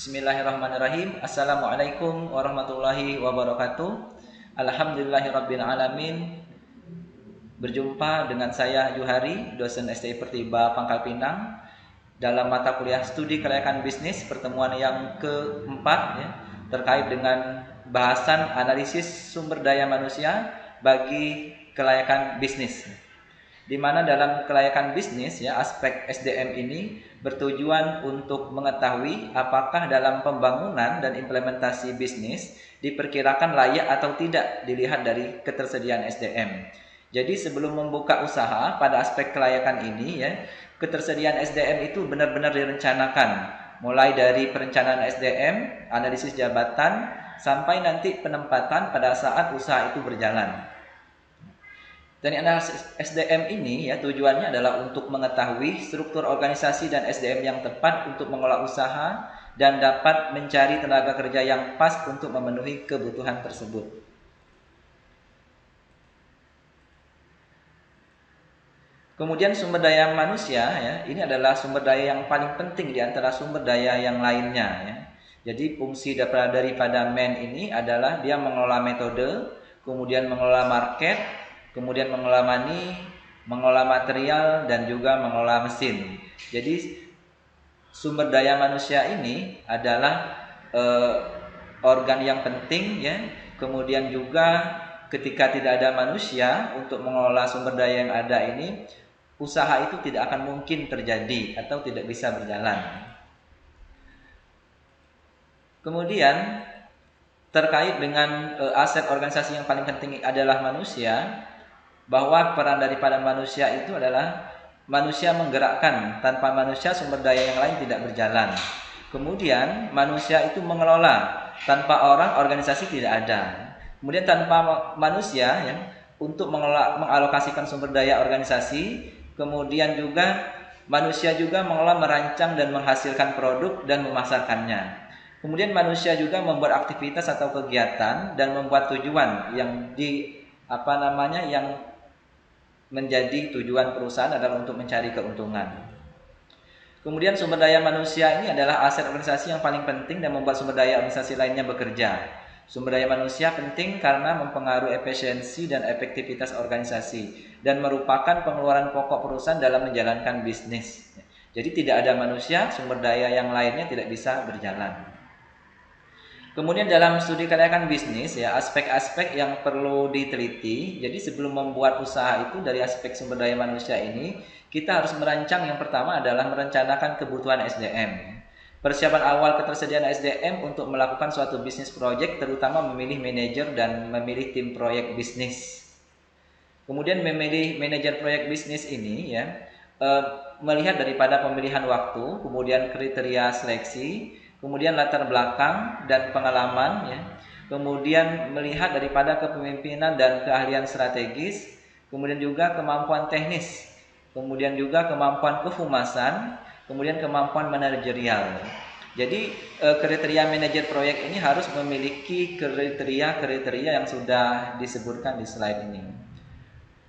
Bismillahirrahmanirrahim. Assalamualaikum warahmatullahi wabarakatuh. Alhamdulillahirabbil alamin. Berjumpa dengan saya Juhari, dosen STI Pertiba Pangkal Pinang, dalam mata kuliah studi kelayakan bisnis pertemuan yang keempat ya, terkait dengan bahasan analisis sumber daya manusia bagi kelayakan bisnis. Di mana dalam kelayakan bisnis ya, aspek SDM ini bertujuan untuk mengetahui apakah dalam pembangunan dan implementasi bisnis diperkirakan layak atau tidak dilihat dari ketersediaan SDM. Jadi sebelum membuka usaha pada aspek kelayakan ini ya, ketersediaan SDM itu benar-benar direncanakan, mulai dari perencanaan SDM, analisis jabatan, sampai nanti penempatan pada saat usaha itu berjalan. Dan analisis SDM ini ya tujuannya adalah untuk mengetahui struktur organisasi dan SDM yang tepat untuk mengelola usaha dan dapat mencari tenaga kerja yang pas untuk memenuhi kebutuhan tersebut. Kemudian sumber daya manusia ya, ini adalah sumber daya yang paling penting di antara sumber daya yang lainnya ya. Jadi fungsi daripada man ini adalah dia mengelola metode, kemudian mengelola market, kemudian mengelola money, mengelola material, dan juga mengelola mesin. Jadi sumber daya manusia ini adalah organ yang penting ya. Kemudian juga ketika tidak ada manusia untuk mengelola sumber daya yang ada ini, usaha itu tidak akan mungkin terjadi atau tidak bisa berjalan. Kemudian terkait dengan aset organisasi yang paling penting adalah manusia, bahwa peran daripada manusia itu adalah manusia menggerakkan. Tanpa manusia sumber daya yang lain tidak berjalan. Kemudian manusia itu mengelola. Tanpa orang organisasi tidak ada. Kemudian tanpa manusia ya, untuk mengalokasikan sumber daya organisasi, kemudian juga manusia juga mengelola, merancang dan menghasilkan produk dan memasarkannya. Kemudian manusia juga membuat aktivitas atau kegiatan dan membuat tujuan yang yang menjadi tujuan perusahaan adalah untuk mencari keuntungan. Kemudian sumber daya manusia ini adalah aset organisasi yang paling penting dan membuat sumber daya organisasi lainnya bekerja. Sumber daya manusia penting karena mempengaruhi efisiensi dan efektivitas organisasi dan merupakan pengeluaran pokok perusahaan dalam menjalankan bisnis. Jadi tidak ada manusia, sumber daya yang lainnya tidak bisa berjalan. Kemudian dalam studi kelayakan bisnis ya, aspek-aspek yang perlu diteliti. Jadi sebelum membuat usaha itu dari aspek sumber daya manusia ini, kita harus merancang. Yang pertama adalah merencanakan kebutuhan SDM. Persiapan awal ketersediaan SDM untuk melakukan suatu bisnis proyek, terutama memilih manajer dan memilih tim proyek bisnis. Kemudian memilih manajer proyek bisnis ini ya, melihat daripada pemilihan waktu, kemudian kriteria seleksi, kemudian latar belakang dan pengalaman ya. Kemudian melihat daripada kepemimpinan dan keahlian strategis, kemudian juga kemampuan teknis, kemudian juga kemampuan kehumasan, kemudian kemampuan manajerial. Jadi kriteria manajer proyek ini harus memiliki kriteria yang sudah disebutkan di slide ini.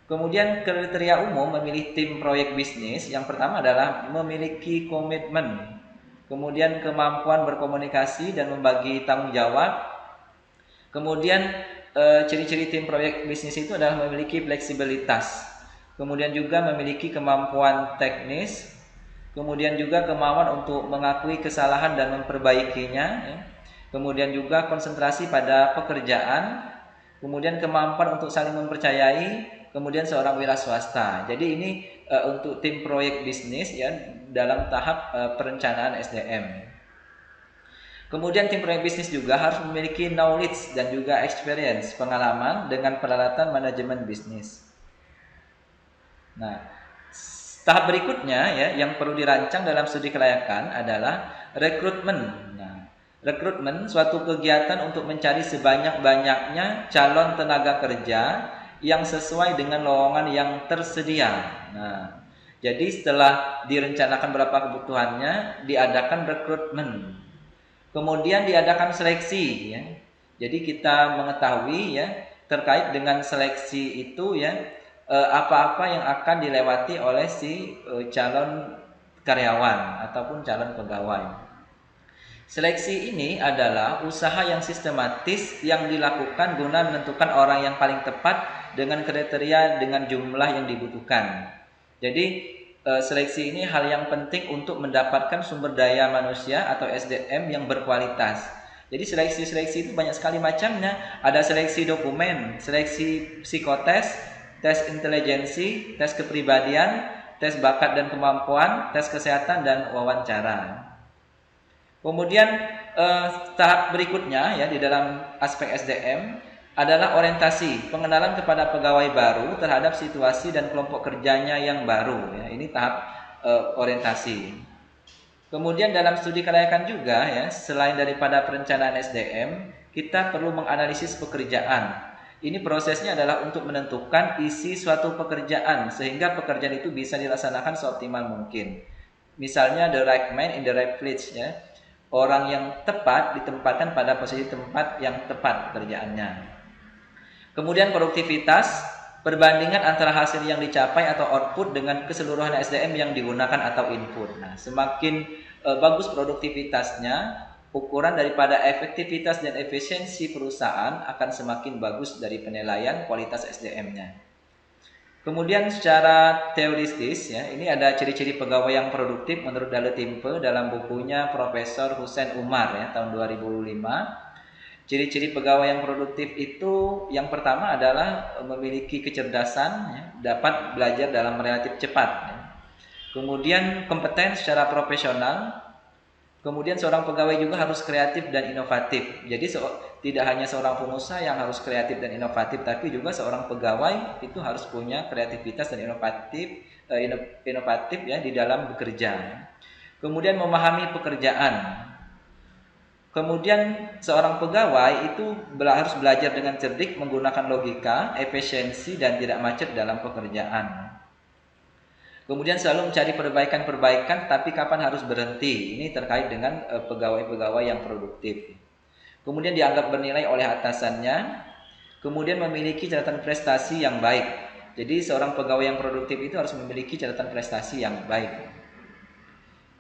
Kemudian kriteria umum memilih tim proyek bisnis, yang pertama adalah memiliki komitmen, kemudian kemampuan berkomunikasi dan membagi tanggung jawab. Kemudian ciri-ciri tim proyek bisnis itu adalah memiliki fleksibilitas, kemudian juga memiliki kemampuan teknis, kemudian juga kemampuan untuk mengakui kesalahan dan memperbaikinya ya. Kemudian juga konsentrasi pada pekerjaan, kemudian kemampuan untuk saling mempercayai, kemudian seorang wira swasta. Jadi ini untuk tim proyek bisnis ya, dalam tahap perencanaan SDM. Kemudian tim proyek bisnis juga harus memiliki knowledge dan juga experience, pengalaman dengan peralatan manajemen bisnis. Nah, tahap berikutnya ya yang perlu dirancang dalam studi kelayakan adalah rekrutmen. Nah, rekrutmen suatu kegiatan untuk mencari sebanyak-banyaknya calon tenaga kerja yang sesuai dengan lowongan yang tersedia. Nah, jadi setelah direncanakan berapa kebutuhannya, diadakan rekrutmen. Kemudian diadakan seleksi ya. Jadi kita mengetahui ya terkait dengan seleksi itu ya, apa-apa yang akan dilewati oleh si calon karyawan ataupun calon pegawai. Seleksi ini adalah usaha yang sistematis yang dilakukan guna menentukan orang yang paling tepat dengan kriteria dengan jumlah yang dibutuhkan. Jadi seleksi ini hal yang penting untuk mendapatkan sumber daya manusia atau SDM yang berkualitas. Jadi seleksi-seleksi itu banyak sekali macamnya. Ada seleksi dokumen, seleksi psikotes, tes intelijensi, tes kepribadian, tes bakat dan kemampuan, tes kesehatan, dan wawancara. Kemudian tahap berikutnya ya di dalam aspek SDM adalah orientasi, pengenalan kepada pegawai baru terhadap situasi dan kelompok kerjanya yang baru. Ya, ini tahap orientasi. Kemudian dalam studi kelayakan juga ya, selain daripada perencanaan SDM, kita perlu menganalisis pekerjaan. Ini prosesnya adalah untuk menentukan isi suatu pekerjaan sehingga pekerjaan itu bisa dilaksanakan seoptimal mungkin. Misalnya the right man in the right place ya. Orang yang tepat ditempatkan pada posisi tempat yang tepat pekerjaannya. Kemudian produktivitas, perbandingan antara hasil yang dicapai atau output dengan keseluruhan SDM yang digunakan atau input. Nah, semakin bagus produktivitasnya, ukuran daripada efektivitas dan efisiensi perusahaan akan semakin bagus dari penilaian kualitas SDM-nya. Kemudian secara teoritis ya, ini ada ciri-ciri pegawai yang produktif menurut Dalle Timpe dalam bukunya Profesor Hussein Umar ya tahun 2005. Ciri-ciri pegawai yang produktif itu yang pertama adalah memiliki kecerdasan ya, dapat belajar dalam relatif cepat ya. Kemudian kompeten secara profesional. Kemudian seorang pegawai juga harus kreatif dan inovatif. Jadi tidak hanya seorang pengusaha yang harus kreatif dan inovatif, tapi juga seorang pegawai itu harus punya kreativitas dan inovatif ya di dalam bekerja. Kemudian memahami pekerjaan. Kemudian seorang pegawai itu harus belajar dengan cerdik, menggunakan logika, efisiensi, dan tidak macet dalam pekerjaan. Kemudian selalu mencari perbaikan-perbaikan, tapi kapan harus berhenti. Ini terkait dengan pegawai-pegawai yang produktif. Kemudian dianggap bernilai oleh atasannya. Kemudian memiliki catatan prestasi yang baik. Jadi seorang pegawai yang produktif itu harus memiliki catatan prestasi yang baik.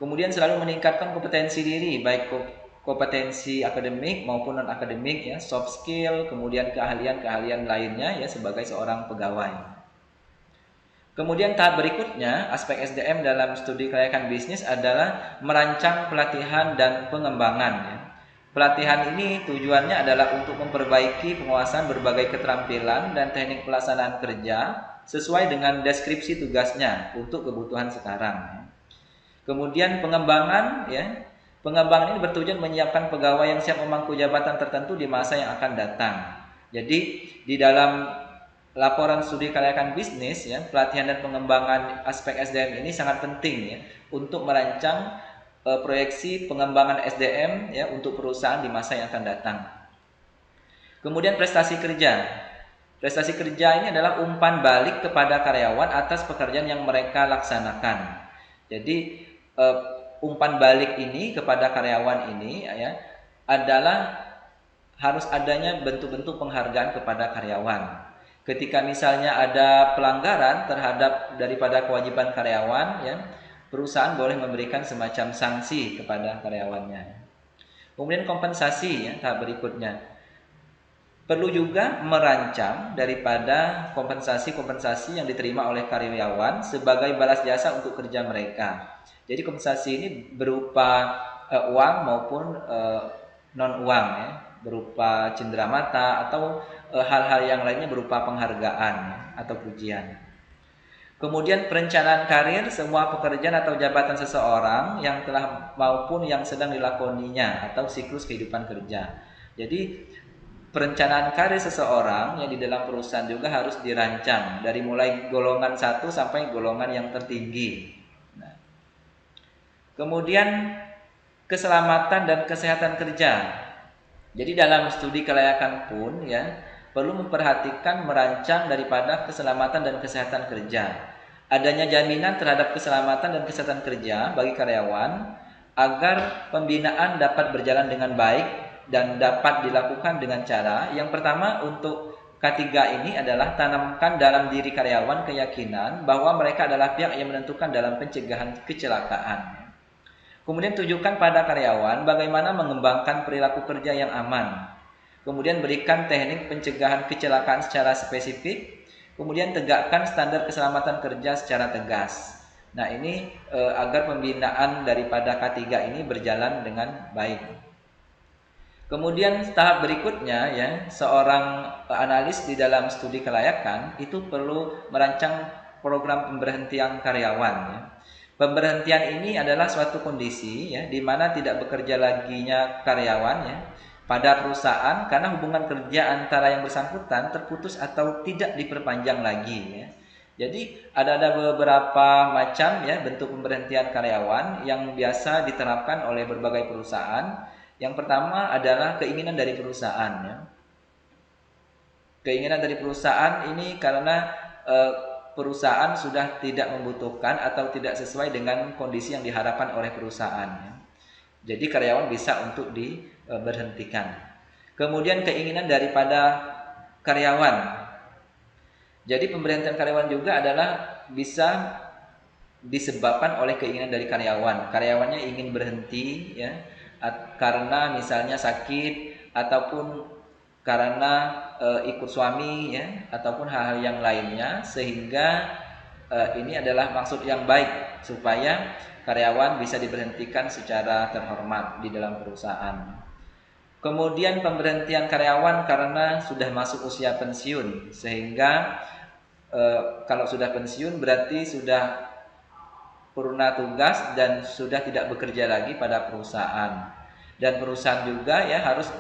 Kemudian selalu meningkatkan kompetensi diri, baik kompetensi akademik maupun non-akademik ya, soft skill, kemudian keahlian-keahlian lainnya ya sebagai seorang pegawai. Kemudian tahap berikutnya, aspek SDM dalam studi kelayakan bisnis adalah merancang pelatihan dan pengembangan. Ya. Pelatihan ini tujuannya adalah untuk memperbaiki penguasaan berbagai keterampilan dan teknik pelaksanaan kerja sesuai dengan deskripsi tugasnya untuk kebutuhan sekarang. Ya. Kemudian pengembangan, ya, pengembangan ini bertujuan menyiapkan pegawai yang siap memangku jabatan tertentu di masa yang akan datang. Jadi di dalam laporan studi kelayakan bisnis ya, pelatihan dan pengembangan aspek SDM ini sangat penting ya untuk merancang proyeksi pengembangan SDM ya untuk perusahaan di masa yang akan datang. Kemudian prestasi kerja. Prestasi kerja ini adalah umpan balik kepada karyawan atas pekerjaan yang mereka laksanakan. Jadi umpan balik ini kepada karyawan ini ya adalah harus adanya bentuk-bentuk penghargaan kepada karyawan. Ketika misalnya ada pelanggaran terhadap daripada kewajiban karyawan, ya, perusahaan boleh memberikan semacam sanksi kepada karyawannya. Kemudian kompensasi, ya, tahap berikutnya. Perlu juga merancang daripada kompensasi-kompensasi yang diterima oleh karyawan sebagai balas jasa untuk kerja mereka. Jadi kompensasi ini berupa uang maupun non-uang, ya, berupa cenderamata atau hal-hal yang lainnya berupa penghargaan atau pujian. Kemudian perencanaan karir semua pekerjaan atau jabatan seseorang yang telah maupun yang sedang dilakoninya atau siklus kehidupan kerja. Jadi perencanaan karir seseorang yang di dalam perusahaan juga harus dirancang dari mulai golongan 1 sampai golongan yang tertinggi. Nah, kemudian keselamatan dan kesehatan kerja. Jadi dalam studi kelayakan pun ya perlu memperhatikan merancang daripada keselamatan dan kesehatan kerja. Adanya jaminan terhadap keselamatan dan kesehatan kerja bagi karyawan agar pembinaan dapat berjalan dengan baik dan dapat dilakukan dengan cara yang pertama untuk K3 ini adalah tanamkan dalam diri karyawan keyakinan bahwa mereka adalah pihak yang menentukan dalam pencegahan kecelakaan. Kemudian tujukan pada karyawan bagaimana mengembangkan perilaku kerja yang aman. Kemudian berikan teknik pencegahan kecelakaan secara spesifik. Kemudian tegakkan standar keselamatan kerja secara tegas. Nah, ini agar pembinaan daripada K3 ini berjalan dengan baik. Kemudian tahap berikutnya ya, seorang analis di dalam studi kelayakan itu perlu merancang program pemberhentian karyawan ya. Pemberhentian ini adalah suatu kondisi ya di mana tidak bekerja laginya karyawan ya pada perusahaan karena hubungan kerja antara yang bersangkutan terputus atau tidak diperpanjang lagi ya. Jadi ada beberapa macam ya bentuk pemberhentian karyawan yang biasa diterapkan oleh berbagai perusahaan. Yang pertama adalah keinginan dari perusahaan ya. Keinginan dari perusahaan ini karena perusahaan sudah tidak membutuhkan atau tidak sesuai dengan kondisi yang diharapkan oleh perusahaan ya. Jadi karyawan bisa untuk diberhentikan. Kemudian keinginan daripada karyawan. Jadi pemberhentian karyawan juga adalah bisa disebabkan oleh keinginan dari karyawan. Karyawannya ingin berhenti ya karena misalnya sakit ataupun karena ikut suami ya ataupun hal-hal yang lainnya, sehingga ini adalah maksud yang baik supaya karyawan bisa diberhentikan secara terhormat di dalam perusahaan. Kemudian pemberhentian karyawan karena sudah masuk usia pensiun, sehingga kalau sudah pensiun berarti sudah purna tugas dan sudah tidak bekerja lagi pada perusahaan. Dan perusahaan juga ya harus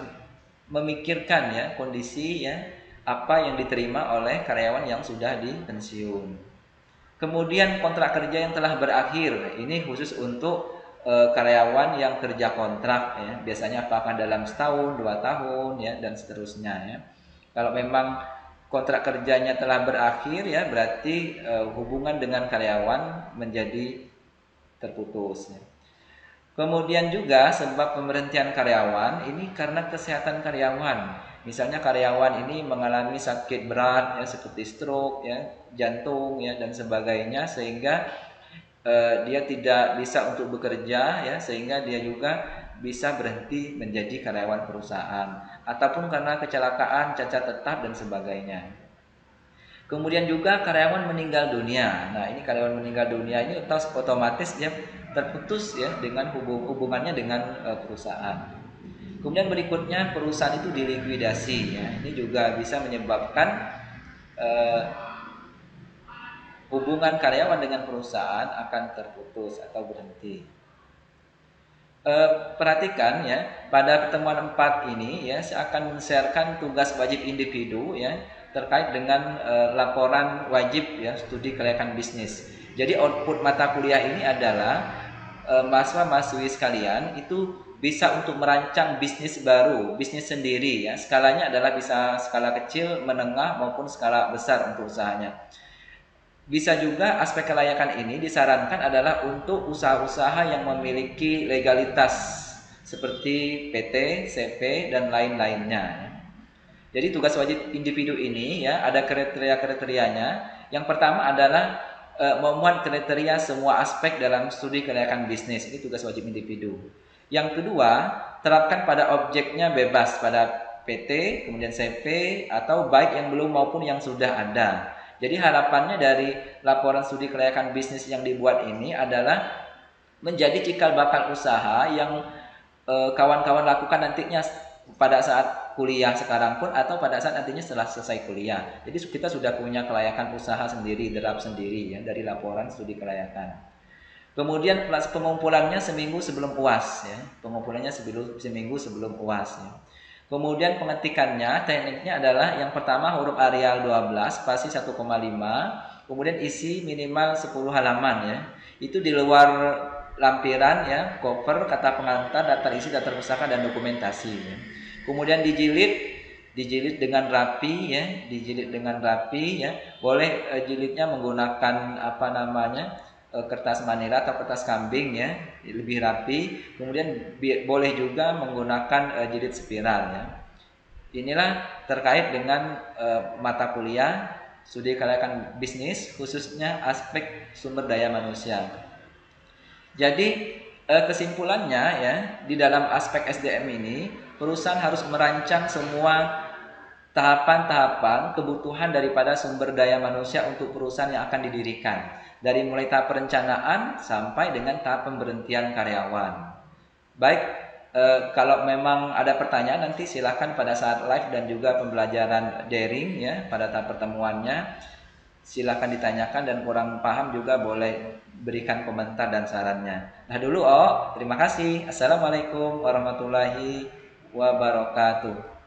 memikirkan ya kondisi ya apa yang diterima oleh karyawan yang sudah dipensiun. Kemudian kontrak kerja yang telah berakhir, ini khusus untuk karyawan yang kerja kontrak ya, biasanya apakah dalam setahun, 2 tahun ya dan seterusnya ya. Kalau memang kontrak kerjanya telah berakhir ya berarti hubungan dengan karyawan menjadi terputus ya. Kemudian juga sebab pemberhentian karyawan ini karena kesehatan karyawan. Misalnya karyawan ini mengalami sakit berat ya seperti stroke ya, jantung ya dan sebagainya, sehingga dia tidak bisa untuk bekerja ya, sehingga dia juga bisa berhenti menjadi karyawan perusahaan, ataupun karena kecelakaan, cacat tetap dan sebagainya. Kemudian juga karyawan meninggal dunia. Nah, ini karyawan meninggal dunia ini otomatis dia terputus ya dengan hubungannya dengan perusahaan. Kemudian berikutnya perusahaan itu dilikuidasi ya. Ini juga bisa menyebabkan hubungan karyawan dengan perusahaan akan terputus atau berhenti. Perhatikan ya, pada pertemuan 4 ini ya saya akan men-sharekan tugas wajib individu ya terkait dengan laporan wajib ya studi kelayakan bisnis. Jadi output mata kuliah ini adalah mahasiswa-mahasiswi sekalian itu bisa untuk merancang bisnis baru, bisnis sendiri ya. Skalanya adalah bisa skala kecil, menengah maupun skala besar untuk usahanya. Bisa juga aspek kelayakan ini disarankan adalah untuk usaha-usaha yang memiliki legalitas seperti PT, CP dan lain-lainnya. Jadi tugas wajib individu ini ya ada kriteria-kriterianya. Yang pertama adalah memuat kriteria semua aspek dalam studi kelayakan bisnis. Ini tugas wajib individu. Yang kedua, terapkan pada objeknya bebas pada PT, kemudian CP atau baik yang belum maupun yang sudah ada. Jadi harapannya dari laporan studi kelayakan bisnis yang dibuat ini adalah menjadi cikal bakal usaha yang kawan-kawan lakukan nantinya pada saat kuliah sekarang pun atau pada saat nantinya setelah selesai kuliah. Jadi kita sudah punya kelayakan usaha sendiri, draft sendiri ya dari laporan studi kelayakan. Kemudian pengumpulannya seminggu sebelum UAS ya. Pengumpulannya seminggu sebelum UAS ya. Kemudian pengetikannya, tekniknya adalah yang pertama huruf Arial 12, spasi 1,5, kemudian isi minimal 10 halaman ya. Itu di luar lampiran ya, cover, kata pengantar, daftar isi, daftar pustaka dan dokumentasi ya. Kemudian dijilid dengan rapi ya, dijilid dengan rapi ya. Boleh jilidnya menggunakan kertas manila atau kertas kambing ya, lebih rapi. Kemudian boleh juga menggunakan jilid spiral ya. Inilah terkait dengan mata kuliah studi kelayakan bisnis, khususnya aspek sumber daya manusia. Jadi Kesimpulannya ya, di dalam aspek SDM ini, perusahaan harus merancang semua tahapan-tahapan kebutuhan daripada sumber daya manusia untuk perusahaan yang akan didirikan. Dari mulai tahap perencanaan sampai dengan tahap pemberhentian karyawan. Baik, kalau memang ada pertanyaan nanti silahkan pada saat live dan juga pembelajaran daring ya pada tahap pertemuannya. Silahkan ditanyakan dan kurang paham juga boleh berikan komentar dan sarannya. Nah dulu terima kasih. Assalamualaikum warahmatullahi wabarakatuh.